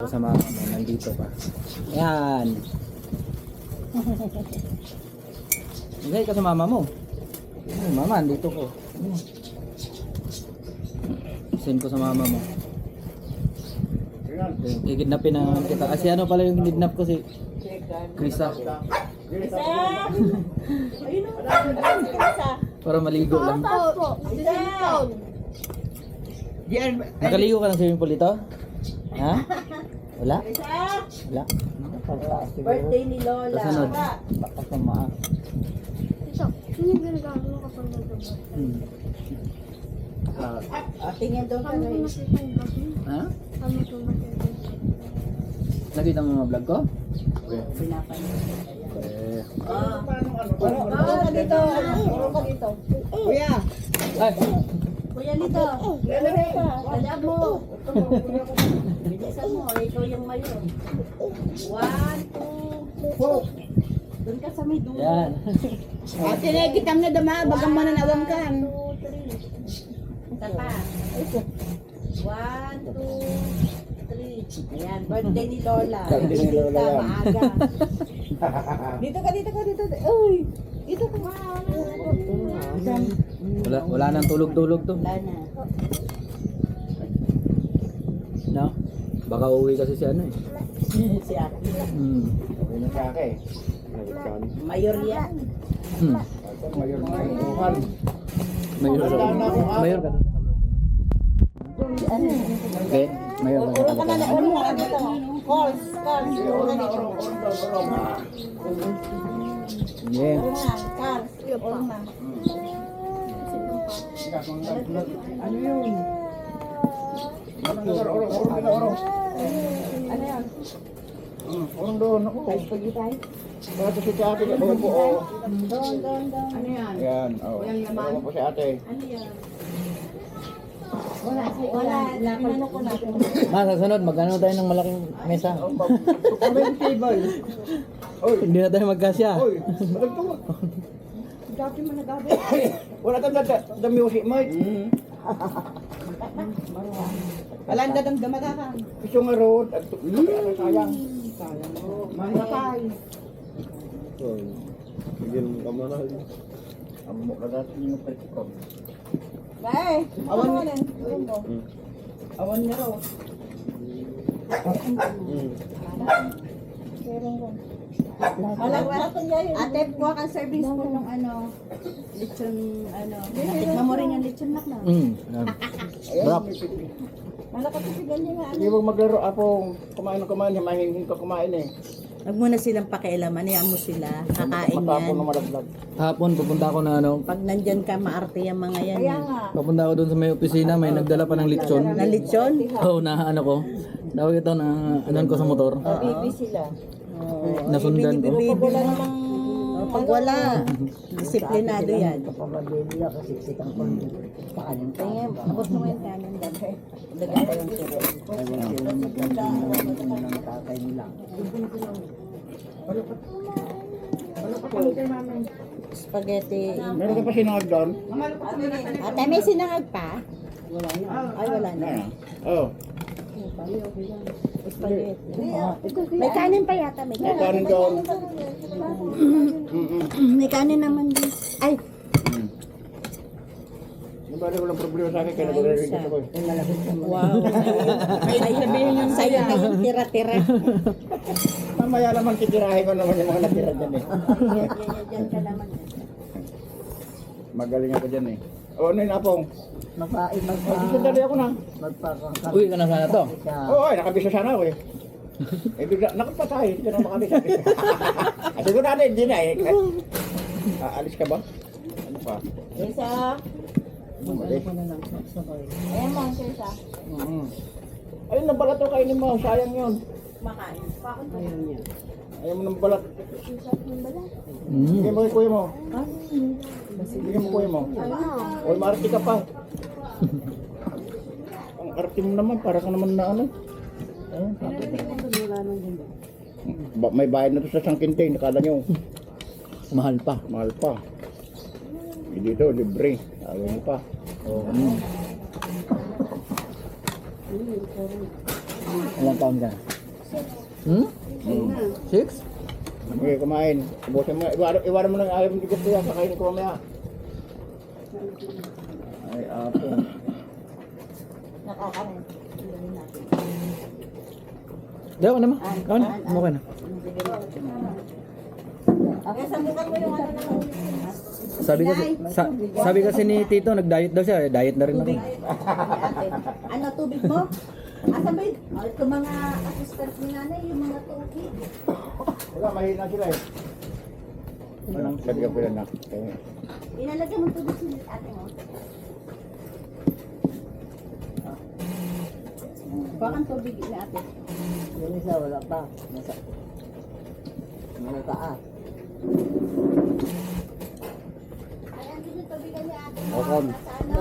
Kasama mo, nandito pa. Yan. Hindi ka sa mama mo. Mama, nandito ko. Send ko sa mama mo. Kikidnapin na kita. Kasi ano pala yung kidnap ko si Krisa. Para maligo lang. Nakaligo ka ng swimming pool dito? Ha? Wala? Wala? Birthday ni Lola. Kasunod. Baka sama. So, hindi yung ginagawa kapag nagagawa. Tingin doon ka Paano ko na nakita yung vlog mo? Ha? Paano ko nakita yung Nakita mo mga vlog ko? pinapanood. Eh. Ka dito. Puro ka dito. Kuya. Ay! Kuya dito. Dala mo. Bilisan mo. Ikaw yung mayor. 1, 2, 4. Doon ka sa may dulo. Yan. Ate, kitam na dama. Bagang mananawang ka. 2, 3. Isa pa. 1, 2, 3. Ayan, birthday ni Lola. Birthday ni Lola yan. Maaga. Dito ka. Uy, dito ka. Wala nang tulog-tulog to. Wala na. No? Baka uwi kasi si ano eh. Si Ate. Okay na sa akin. Mayor yan. Mayor na kayo. Bukan. Mayor ka. Okay, mayor ka. Puro ka na. Ano mo? Calls. Yeah. Calls. Puro na. Ano yun? Orong. Ano yan? Orong doon. Ako. Pagi tayo. Bato si ate. Doon po. Doon. Ano yan? Yan. Walang naman. Po si ate. Ano yan? Wala. Inano ko na. Ma, sa sunod, magkano tayo ng malaking mesa? Ang table. Oy. Hindi na tayo magkasya. Oy. Balag to. Dati mo nagabi. Wala tanda the music mate. Walang dadamdama ka. Gusto nga road. Sayang. Manapay. Bigyan mo ka mana. Amo na dati yung pagkikop. Awan mo na. Awan niya raw. Ate, kuha kang serving spoon ng lechon, Natikma mo rin yung lechon nak na. Drop. Malakapitigan niya nga. Hindi mo maglaro ako. Kumain. Himahin ko kumain eh. Huwag mo na silang pakialaman, hayaan mo sila, kakain Matapon yan. ng malaglag. Hapon, pupunta ako na ano. Pag nandyan ka, maarte yung mga yan. Papunta ako doon sa may opisina, may nagdala pa ng lechon. Na lechon? Oo, na ano ko. Tawag ito na anon ko sa motor. Sila. Nasundan ko. Wala namang... Pag wala, disiplinado yan. Tingin, abot mo yung kanin dati. Lagyan ko yung siro. Spaghetti. Meron ka pa sinangag doon? Ate, may sinangag pa? Ay, wala na. Oo. Spaghetti. May kanin pa yata. May May kanin. kanin doon. May kanin naman din. Ay, Yung bali walang problema sa akin kaya nag-ready ako eh. wow. May sabihin yung sa'yo na yung tira-tira. Mamaya naman titirahin ko naman yung mga natira dyan eh. Yan ka naman. Magaling ako dyan eh. O ano yun apong? Dito dali ako na. Uwi ka na sana to. Oo ay nakabisa sana ako eh. Eh bigla, nakapatay. Hindi ka na makabisa. Siguro natin, hindi na eh. Alis ka ba? Ano pa? Isa. Umalis. Ayan mo, isa. Ayun na balat to kainin mo. Sayang yun. Makain. Ayaw mo ng balat. Bigyan mo kay kuya mo. Bigyan mo kuya mo. Oy, maarte ka pa. Ang arte mo naman, para ka naman na ano. Ayun. May bayad na to sa sangkinte, nakala nyo. Mahal pa. Mahal pa. Dito, libre. Ayaw mo pa. Ilang taon ka? Hmm? 6? Okay, kumain. Ubusin mo. Iwanan mo ng ayaw mo gusto yan. Kakainin ko mamaya. Ay, apo. Nakakaroon. Di ako naman. Ako na. Mukha na. Okay, sambukan mo yung ano na Sabi kasi ni Tito, nag-diet daw siya. Diet na rin ako. Ano, tubig mo? Asan ba yun? Oh, ito mga assistant ni nanay, yung mga tubig. Wala, mahina sila eh. Anong sabi ka pala na? Inalagyan mo tubig sa ate mo. Bakang tubig ni ate. Yung isa wala pa. Nasa mga taas. Ay, andun yung tubig ni ate. Okom. Sa ano?